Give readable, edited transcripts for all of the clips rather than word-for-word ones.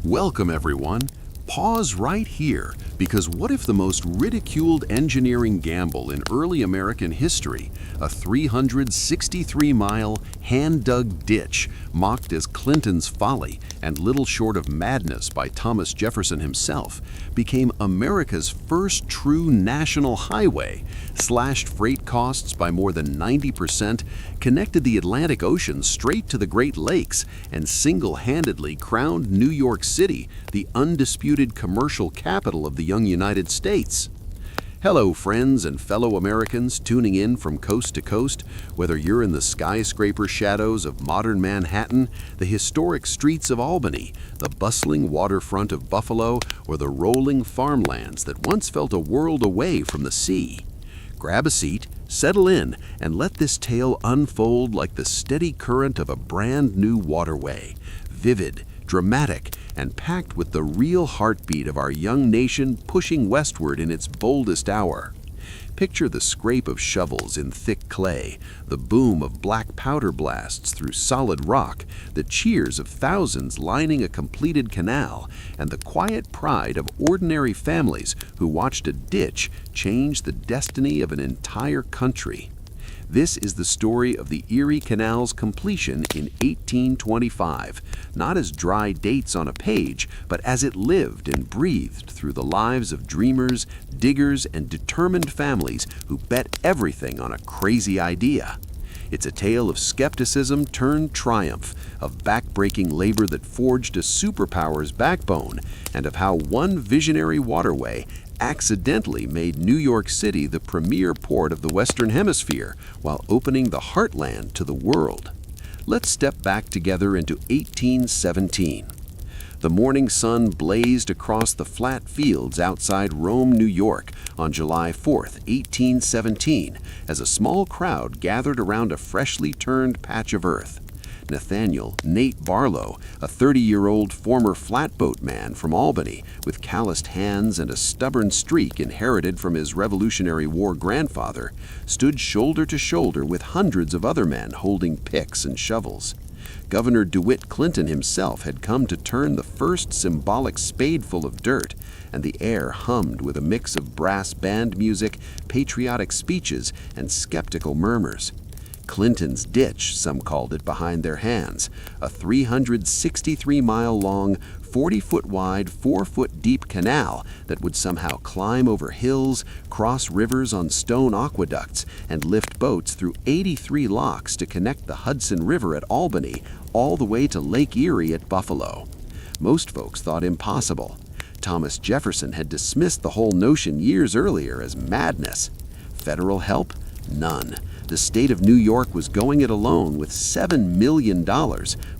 Welcome, everyone. Pause right here, because what if the most ridiculed engineering gamble in early American history, a 363-mile, hand-dug ditch, mocked as Clinton's Folly and little short of madness by Thomas Jefferson himself, became America's first true national highway, slashed freight costs by more than 90%, connected the Atlantic Ocean straight to the Great Lakes, and single-handedly crowned New York City the undisputed commercial capital of the young United States. Hello, friends and fellow Americans tuning in from coast to coast, whether you're in the skyscraper shadows of modern Manhattan, the historic streets of Albany, the bustling waterfront of Buffalo, or the rolling farmlands that once felt a world away from the sea. Grab a seat, settle in, and let this tale unfold like the steady current of a brand new waterway, vivid, dramatic, and packed with the real heartbeat of our young nation pushing westward in its boldest hour. Picture the scrape of shovels in thick clay, the boom of black powder blasts through solid rock, the cheers of thousands lining a completed canal, and the quiet pride of ordinary families who watched a ditch change the destiny of an entire country. This is the story of the Erie Canal's completion in 1825, not as dry dates on a page, but as it lived and breathed through the lives of dreamers, diggers, and determined families who bet everything on a crazy idea. It's a tale of skepticism turned triumph, of backbreaking labor that forged a superpower's backbone, and of how one visionary waterway accidentally made New York City the premier port of the Western Hemisphere while opening the heartland to the world. Let's step back together into 1817. The morning sun blazed across the flat fields outside Rome, New York on July 4th, 1817, as a small crowd gathered around a freshly turned patch of earth. Nathaniel "Nate" Barlow, a 30-year-old former flatboat man from Albany with calloused hands and a stubborn streak inherited from his Revolutionary War grandfather, stood shoulder to shoulder with hundreds of other men holding picks and shovels. Governor DeWitt Clinton himself had come to turn the first symbolic spadeful of dirt, and the air hummed with a mix of brass band music, patriotic speeches, and skeptical murmurs. Clinton's Ditch, some called it behind their hands, a 363-mile-long, 40-foot-wide, 4-foot-deep canal that would somehow climb over hills, cross rivers on stone aqueducts, and lift boats through 83 locks to connect the Hudson River at Albany all the way to Lake Erie at Buffalo. Most folks thought impossible. Thomas Jefferson had dismissed the whole notion years earlier as madness. Federal help? None. The state of New York was going it alone with $7 million,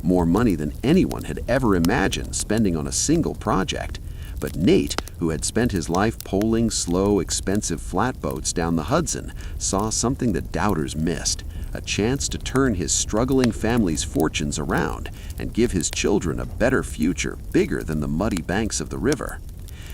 more money than anyone had ever imagined spending on a single project. But Nate, who had spent his life poling slow, expensive flatboats down the Hudson, saw something that doubters missed, a chance to turn his struggling family's fortunes around and give his children a better future bigger than the muddy banks of the river.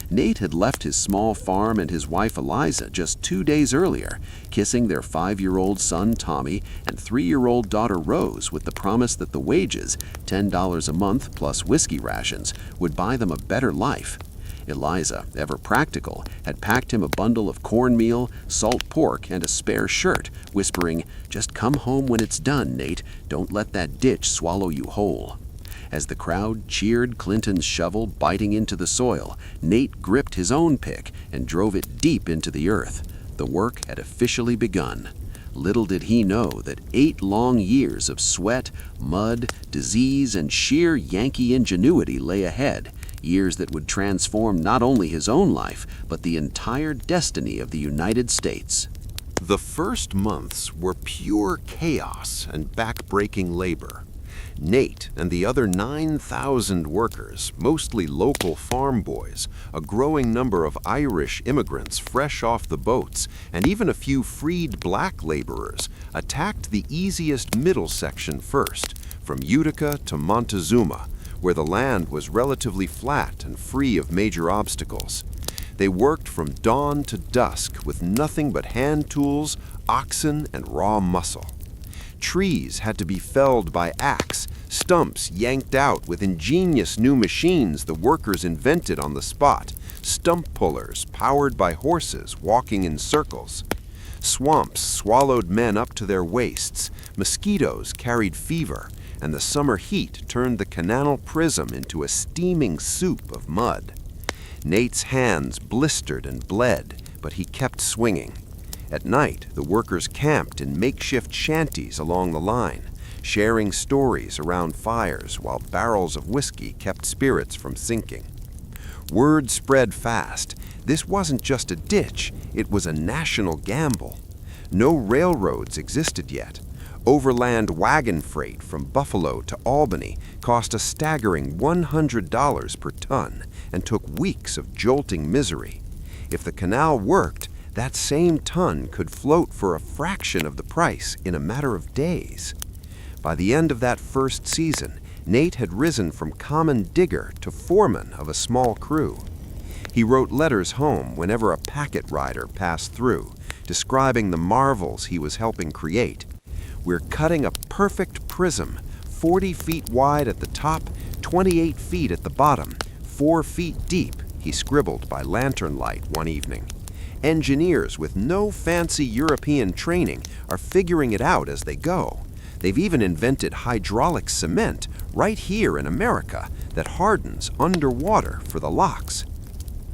Nate had left his small farm and his wife Eliza just 2 days earlier, kissing their 5-year-old son Tommy and 3-year-old daughter Rose with the promise that the wages, $10 a month plus whiskey rations, would buy them a better life. Eliza, ever practical, had packed him a bundle of cornmeal, salt pork, and a spare shirt, whispering, "Just come home when it's done, Nate. Don't let that ditch swallow you whole." As the crowd cheered Clinton's shovel biting into the soil, Nate gripped his own pick and drove it deep into the earth. The work had officially begun. Little did he know that 8 long years of sweat, mud, disease, and sheer Yankee ingenuity lay ahead, years that would transform not only his own life, but the entire destiny of the United States. The first months were pure chaos and backbreaking labor. Nate and the other 9,000 workers, mostly local farm boys, a growing number of Irish immigrants fresh off the boats, and even a few freed black laborers, attacked the easiest middle section first, from Utica to Montezuma, where the land was relatively flat and free of major obstacles. They worked from dawn to dusk with nothing but hand tools, oxen, and raw muscle. Trees had to be felled by axe, stumps yanked out with ingenious new machines the workers invented on the spot, stump pullers powered by horses walking in circles. Swamps swallowed men up to their waists, mosquitoes carried fever, and the summer heat turned the Canal prism into a steaming soup of mud. Nate's hands blistered and bled, but he kept swinging. At night, the workers camped in makeshift shanties along the line, sharing stories around fires while barrels of whiskey kept spirits from sinking. Word spread fast. This wasn't just a ditch, it was a national gamble. No railroads existed yet. Overland wagon freight from Buffalo to Albany cost a staggering $100 per ton and took weeks of jolting misery. If the canal worked, that same ton could float for a fraction of the price in a matter of days. By the end of that first season, Nate had risen from common digger to foreman of a small crew. He wrote letters home whenever a packet rider passed through, describing the marvels he was helping create. "We're cutting a perfect prism, 40 feet wide at the top, 28 feet at the bottom, 4 feet deep," he scribbled by lantern light one evening. "Engineers with no fancy European training are figuring it out as they go. They've even invented hydraulic cement right here in America that hardens underwater for the locks."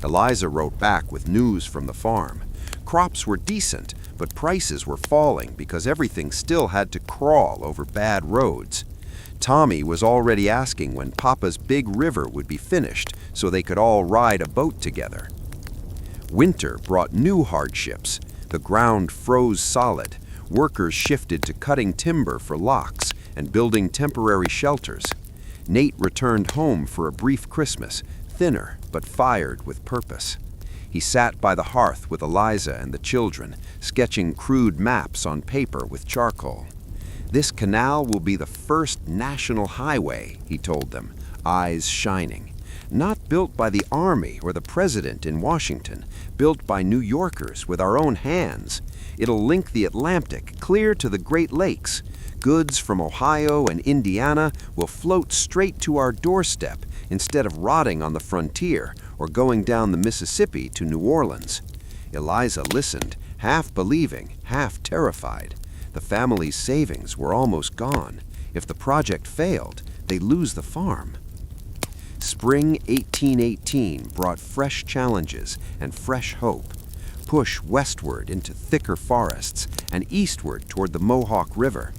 Eliza wrote back with news from the farm. Crops were decent, but prices were falling because everything still had to crawl over bad roads. Tommy was already asking when Papa's big river would be finished so they could all ride a boat together. Winter brought new hardships. The ground froze solid. Workers shifted to cutting timber for locks and building temporary shelters. Nate returned home for a brief Christmas, thinner but fired with purpose. He sat by the hearth with Eliza and the children, sketching crude maps on paper with charcoal. "This canal will be the first national highway," he told them, eyes shining. "Not built by the Army or the President in Washington, built by New Yorkers with our own hands. It'll link the Atlantic clear to the Great Lakes. Goods from Ohio and Indiana will float straight to our doorstep instead of rotting on the frontier or going down the Mississippi to New Orleans." Eliza listened, half believing, half terrified. The family's savings were almost gone. If the project failed, they'd lose the farm. Spring 1818 brought fresh challenges and fresh hope. Push westward into thicker forests and eastward toward the Mohawk River.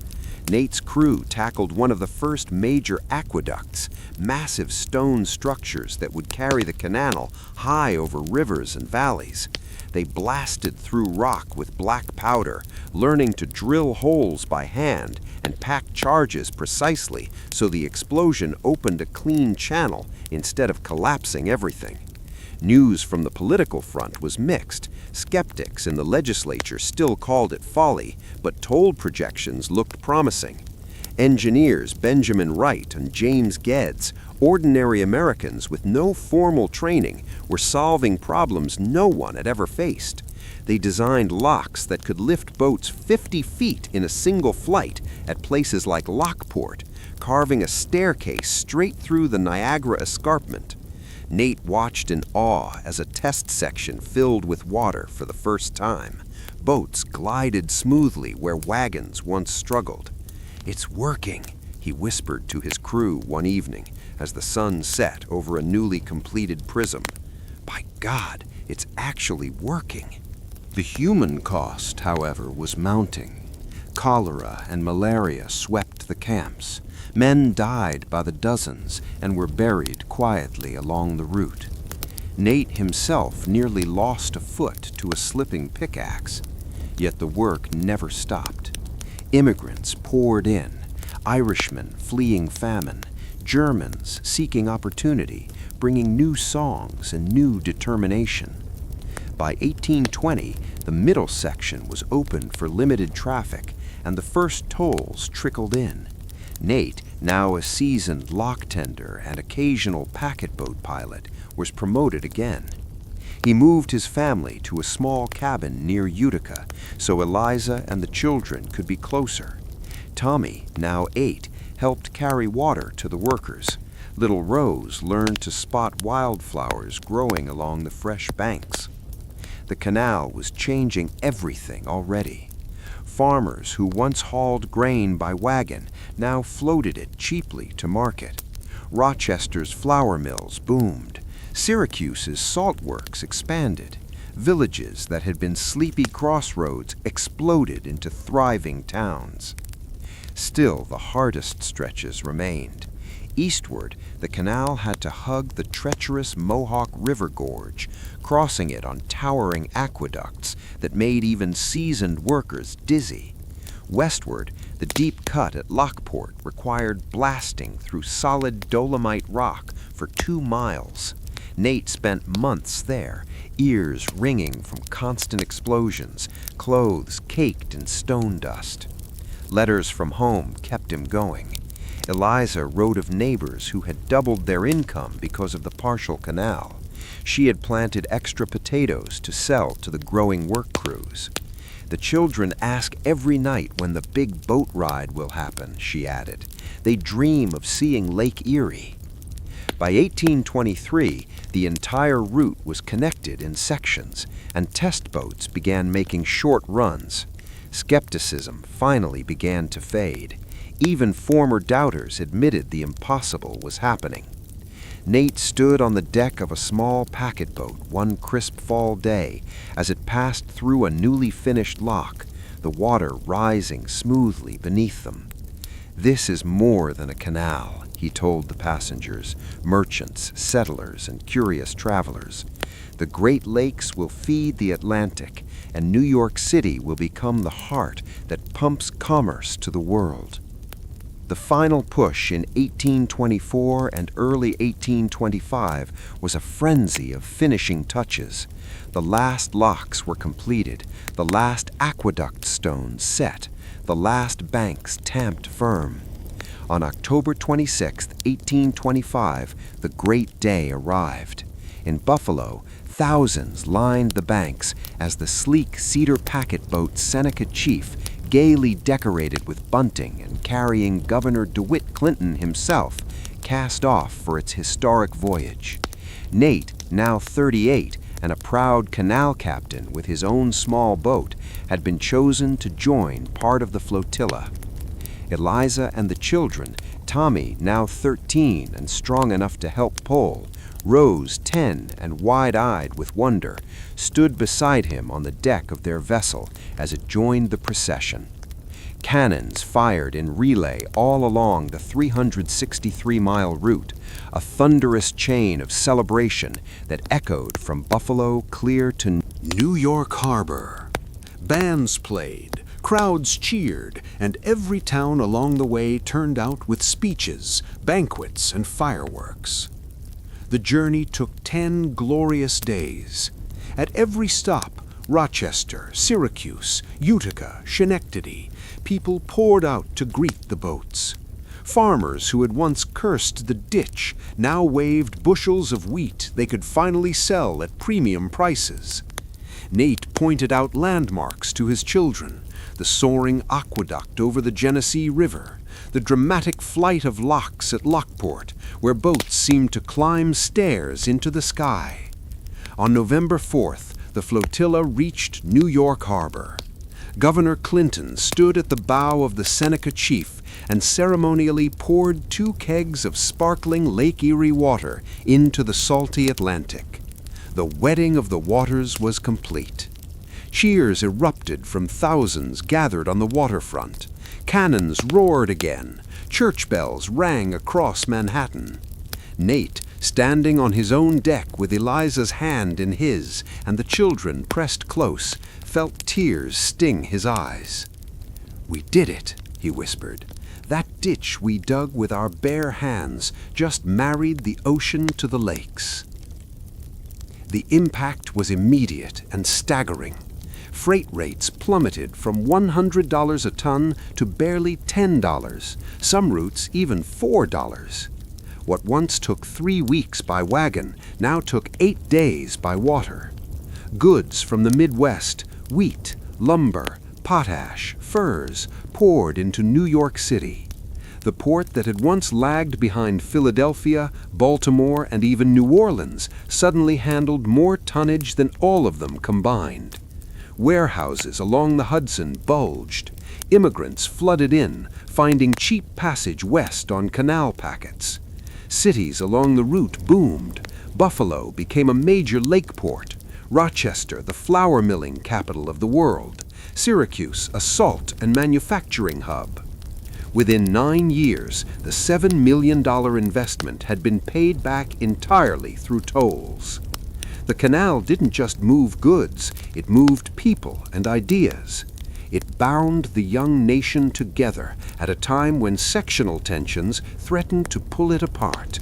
Nate's crew tackled one of the first major aqueducts, massive stone structures that would carry the canal high over rivers and valleys. They blasted through rock with black powder, learning to drill holes by hand and pack charges precisely so the explosion opened a clean channel instead of collapsing everything. News from the political front was mixed. Skeptics in the legislature still called it folly, but toll projections looked promising. Engineers Benjamin Wright and James Geddes, ordinary Americans with no formal training, were solving problems no one had ever faced. They designed locks that could lift boats 50 feet in a single flight at places like Lockport, carving a staircase straight through the Niagara Escarpment. Nate watched in awe as a test section filled with water for the first time. Boats glided smoothly where wagons once struggled. "It's working," he whispered to his crew one evening as the sun set over a newly completed prism. "By God, it's actually working." The human cost, however, was mounting. Cholera and malaria swept the camps. Men died by the dozens and were buried quietly along the route. Nate himself nearly lost a foot to a slipping pickaxe. Yet the work never stopped. Immigrants poured in, Irishmen fleeing famine, Germans seeking opportunity, bringing new songs and new determination. By 1820, the middle section was open for limited traffic, and the first tolls trickled in. Nate, now a seasoned lock tender and occasional packet boat pilot, was promoted again. He moved his family to a small cabin near Utica so Eliza and the children could be closer. Tommy, now 8, helped carry water to the workers. Little Rose learned to spot wildflowers growing along the fresh banks. The canal was changing everything already. Farmers who once hauled grain by wagon now floated it cheaply to market. Rochester's flour mills boomed. Syracuse's salt works expanded. Villages that had been sleepy crossroads exploded into thriving towns. Still, the hardest stretches remained. Eastward, the canal had to hug the treacherous Mohawk River gorge, crossing it on towering aqueducts that made even seasoned workers dizzy. Westward, the deep cut at Lockport required blasting through solid dolomite rock for 2 miles. Nate spent months there, ears ringing from constant explosions, clothes caked in stone dust. Letters from home kept him going. Eliza wrote of neighbors who had doubled their income because of the partial canal. She had planted extra potatoes to sell to the growing work crews. The children ask every night when the big boat ride will happen, she added. They dream of seeing Lake Erie. By 1823, the entire route was connected in sections, and test boats began making short runs. Skepticism finally began to fade. Even former doubters admitted the impossible was happening. Nate stood on the deck of a small packet boat one crisp fall day as it passed through a newly finished lock, the water rising smoothly beneath them. "This is more than a canal," he told the passengers, merchants, settlers, and curious travelers. "The Great Lakes will feed the Atlantic, and New York City will become the heart that pumps commerce to the world." The final push in 1824 and early 1825 was a frenzy of finishing touches. The last locks were completed, the last aqueduct stones set, the last banks tamped firm. On October 26, 1825, the great day arrived. In Buffalo, thousands lined the banks as the sleek cedar packet boat Seneca Chief, gaily decorated with bunting and carrying Governor DeWitt Clinton himself, cast off for its historic voyage. Nate, now 38 and a proud canal captain with his own small boat, had been chosen to join part of the flotilla. Eliza and the children, Tommy, now 13 and strong enough to help pull, Rose, 10 and wide-eyed with wonder, stood beside him on the deck of their vessel as it joined the procession. Cannons fired in relay all along the 363-mile route, a thunderous chain of celebration that echoed from Buffalo clear to New York Harbor. Bands played, crowds cheered, and every town along the way turned out with speeches, banquets, and fireworks. The journey took 10 glorious days. At every stop, Rochester, Syracuse, Utica, Schenectady, people poured out to greet the boats. Farmers who had once cursed the ditch now waved bushels of wheat they could finally sell at premium prices. Nate pointed out landmarks to his children, the soaring aqueduct over the Genesee River, the dramatic flight of locks at Lockport, where boats seemed to climb stairs into the sky. On November 4th, the flotilla reached New York Harbor. Governor Clinton stood at the bow of the Seneca Chief and ceremonially poured 2 kegs of sparkling Lake Erie water into the salty Atlantic. The wedding of the waters was complete. Cheers erupted from thousands gathered on the waterfront. Cannons roared again. Church bells rang across Manhattan. Nate, standing on his own deck with Eliza's hand in his and the children pressed close, felt tears sting his eyes. "We did it," he whispered. "That ditch we dug with our bare hands just married the ocean to the lakes." The impact was immediate and staggering. Freight rates plummeted from $100 a ton to barely $10, some routes even $4. What once took 3 weeks by wagon now took 8 days by water. Goods from the Midwest, wheat, lumber, Potash, furs, poured into New York City. The port that had once lagged behind Philadelphia, Baltimore, and even New Orleans suddenly handled more tonnage than all of them combined. Warehouses along the Hudson bulged. Immigrants flooded in, finding cheap passage west on Canal packets. Cities along the route boomed. Buffalo became a major lake port. Rochester, the flour milling capital of the world. Syracuse, a salt and manufacturing hub. Within 9 years, the $7 million investment had been paid back entirely through tolls. The canal didn't just move goods, it moved people and ideas. It bound the young nation together at a time when sectional tensions threatened to pull it apart.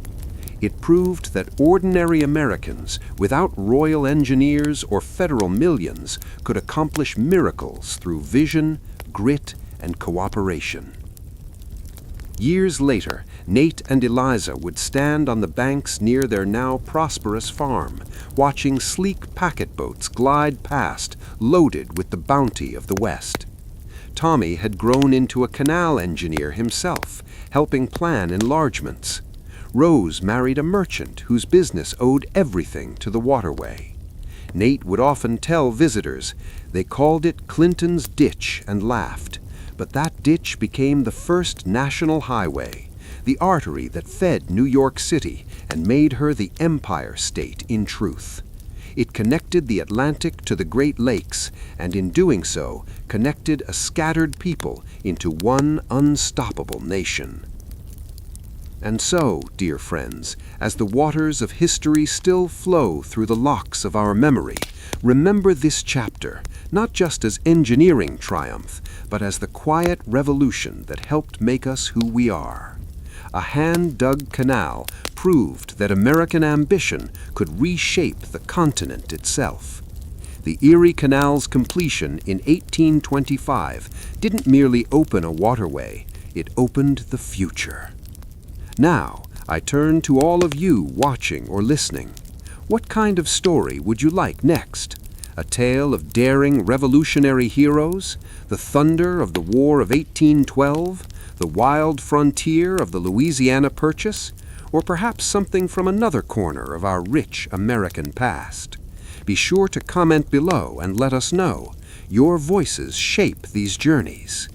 It proved that ordinary Americans, without royal engineers or federal millions, could accomplish miracles through vision, grit, and cooperation. Years later, Nate and Eliza would stand on the banks near their now prosperous farm, watching sleek packet boats glide past, loaded with the bounty of the West. Tommy had grown into a canal engineer himself, helping plan enlargements. Rose married a merchant whose business owed everything to the waterway. Nate would often tell visitors they called it Clinton's Ditch and laughed. But that ditch became the first national highway, the artery that fed New York City and made her the Empire State in truth. It connected the Atlantic to the Great Lakes, and in doing so, connected a scattered people into one unstoppable nation. And so, dear friends, as the waters of history still flow through the locks of our memory, remember this chapter, not just as engineering triumph, but as the quiet revolution that helped make us who we are. A hand-dug canal proved that American ambition could reshape the continent itself. The Erie Canal's completion in 1825 didn't merely open a waterway, it opened the future. Now, I turn to all of you watching or listening. What kind of story would you like next? A tale of daring revolutionary heroes? The thunder of the War of 1812? The wild frontier of the Louisiana Purchase? Or perhaps something from another corner of our rich American past? Be sure to comment below and let us know. Your voices shape these journeys.